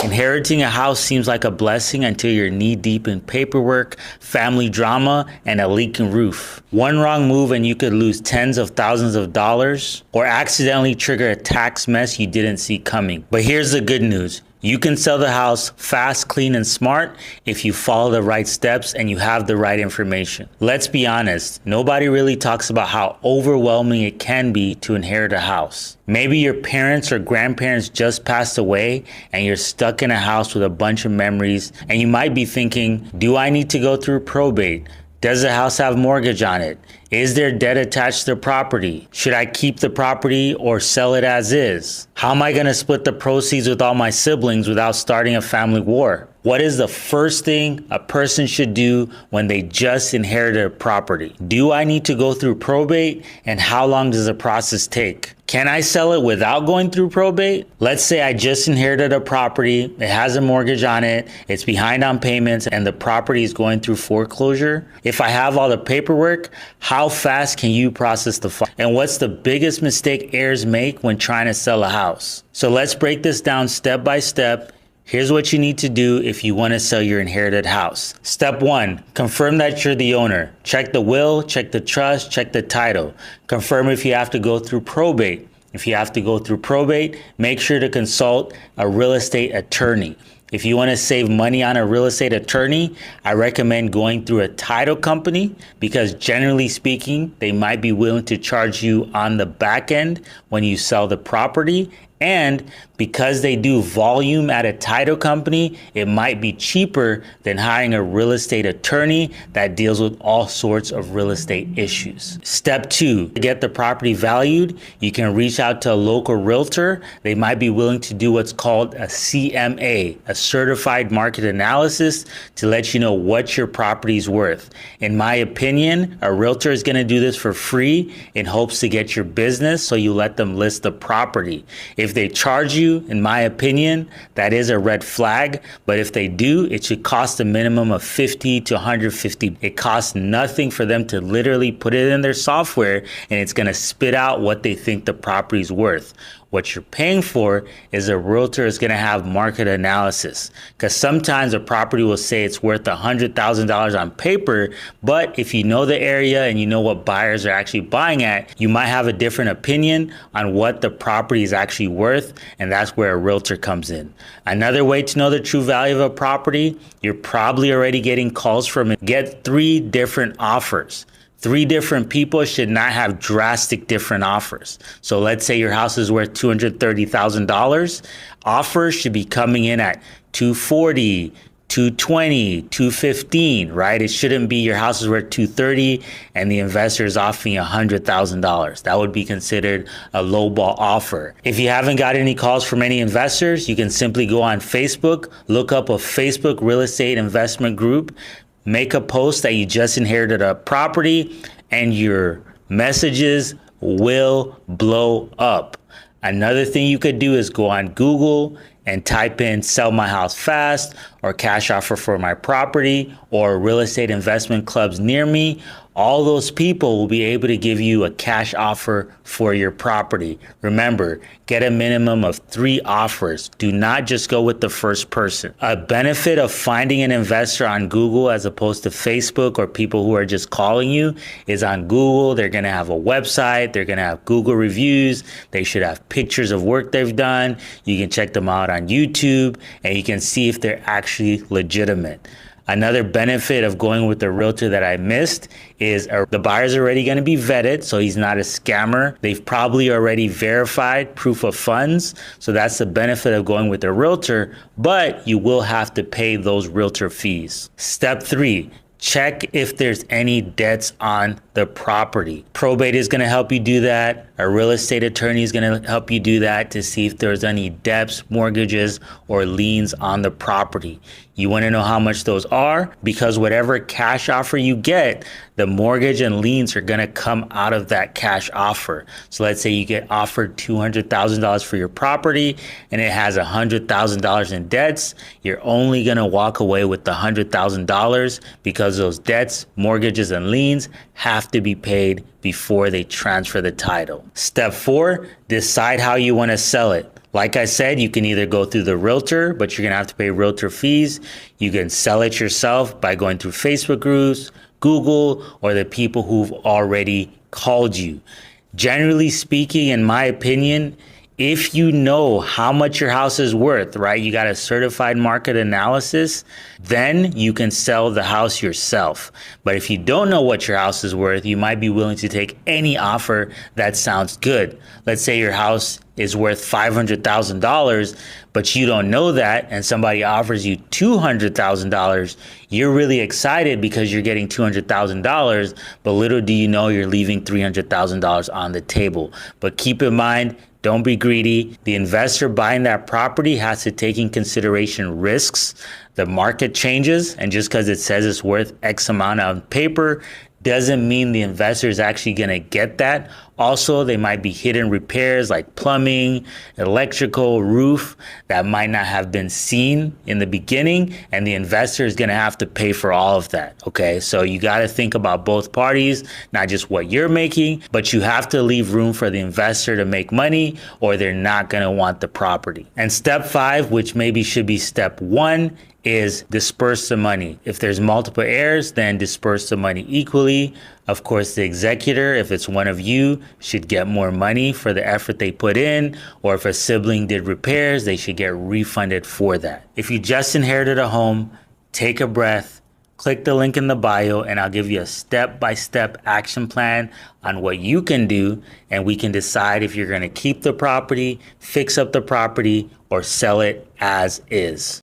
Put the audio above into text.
Inheriting a house seems like a blessing until you're knee-deep in paperwork, family drama, and a leaking roof. One wrong move and you could lose tens of thousands of dollars or accidentally trigger a tax mess you didn't see coming. But here's the good news. You can sell the house fast, clean, and smart if you follow the right steps and you have the right information. Let's be honest, nobody really talks about how overwhelming it can be to inherit a house. Maybe your parents or grandparents just passed away and you're stuck in a house with a bunch of memories, and you might be thinking, do I need to go through probate? Does the house have mortgage on it? Is there debt attached to the property? Should I keep the property or sell it as is? How am I going to split the proceeds with all my siblings without starting a family war? What is the first thing a person should do when they just inherited a property? Do I need to go through probate, and how long does the process take? Can I sell it without going through probate? Let's say I just inherited a property, it has a mortgage on it, it's behind on payments, and the property is going through foreclosure. If I have all the paperwork, how fast can you process the file? And what's the biggest mistake heirs make when trying to sell a house? So let's break this down step by step. Here's what you need to do if you want to sell your inherited house. Step 1, confirm that you're the owner. Check the will, check the trust, check the title. Confirm if you have to go through probate. If you have to go through probate, make sure to consult a real estate attorney. If you want to save money on a real estate attorney, I recommend going through a title company, because generally speaking, they might be willing to charge you on the back end when you sell the property. And because they do volume at a title company, it might be cheaper than hiring a real estate attorney that deals with all sorts of real estate issues. Step 2, to get the property valued, you can reach out to a local realtor. They might be willing to do what's called a CMA, a certified market analysis, to let you know what your property is worth. In my opinion, a realtor is going to do this for free in hopes to get your business, so you let them list the property. If they charge you, in my opinion, that is a red flag. But if they do, it should cost a minimum of $50 to $150. It costs nothing for them to literally put it in their software, and it's going to spit out what they think the property is worth. What you're paying for is a realtor is going to have market analysis, because sometimes a property will say it's worth $100,000 on paper, but if you know the area and you know what buyers are actually buying at, you might have a different opinion on what the property is actually worth, and that's where a realtor comes in. Another way to know the true value of a property, you're probably already getting calls from it. Get 3 different offers. 3 different people should not have drastic different offers. So let's say your house is worth $230,000. Offers should be coming in at $240,000, $220,000, $215,000, right? It shouldn't be your house is worth $230,000 and the investor is offering $100,000. That would be considered a lowball offer. If you haven't got any calls from any investors, you can simply go on Facebook, look up a Facebook real estate investment group, make a post that you just inherited a property, and your messages will blow up. Another thing you could do is go on Google and type in "sell my house fast" or "cash offer for my property" or "real estate investment clubs near me." All those people will be able to give you a cash offer for your property. Remember, get a minimum of 3 offers. Do not just go with the first person. A benefit of finding an investor on Google as opposed to Facebook or people who are just calling you is on Google, they're going to have a website, they're going to have Google reviews, they should have pictures of work they've done. You can check them out on YouTube and you can see if they're actually legitimate. Another benefit of going with the realtor that I missed is the buyer's already going to be vetted, so he's not a scammer. They've probably already verified proof of funds, so that's the benefit of going with a realtor, but you will have to pay those realtor fees. Step 3, check if there's any debts on the property. Probate is going to help you do that. A real estate attorney is going to help you do that to see if there's any debts, mortgages, or liens on the property. You want to know how much those are, because whatever cash offer you get, the mortgage and liens are going to come out of that cash offer. So let's say you get offered $200,000 for your property and it has $100,000 in debts. You're only going to walk away with the $100,000 because because those debts, mortgages, and liens have to be paid before they transfer the title. Step 4, decide how you want to sell it. Like I said, you can either go through the realtor, but you're going to have to pay realtor fees. You can sell it yourself by going through Facebook groups, Google, or the people who've already called you. Generally speaking, in my opinion, if you know how much your house is worth, right? You got a certified market analysis, then you can sell the house yourself. But if you don't know what your house is worth, you might be willing to take any offer that sounds good. Let's say your house is worth $500,000, but you don't know that, and somebody offers you $200,000. You're really excited because you're getting $200,000, but little do you know you're leaving $300,000 on the table. But keep in mind, don't be greedy. The investor buying that property has to take in consideration risks. The market changes, and just because it says it's worth X amount on paper doesn't mean the investor is actually going to get that. Also, they might be hidden repairs like plumbing, electrical, roof that might not have been seen in the beginning, and the investor is going to have to pay for all of that. Okay, so you got to think about both parties, not just what you're making, but you have to leave room for the investor to make money, or they're not going to want the property. And step 5, which maybe should be step 1, is disperse the money. If there's multiple heirs, then disperse the money equally. Of course, the executor, if it's one of you, should get more money for the effort they put in, or if a sibling did repairs, they should get refunded for that. If you just inherited a home, take a breath, click the link in the bio, and I'll give you a step-by-step action plan on what you can do, and we can decide if you're going to keep the property, fix up the property, or sell it as is.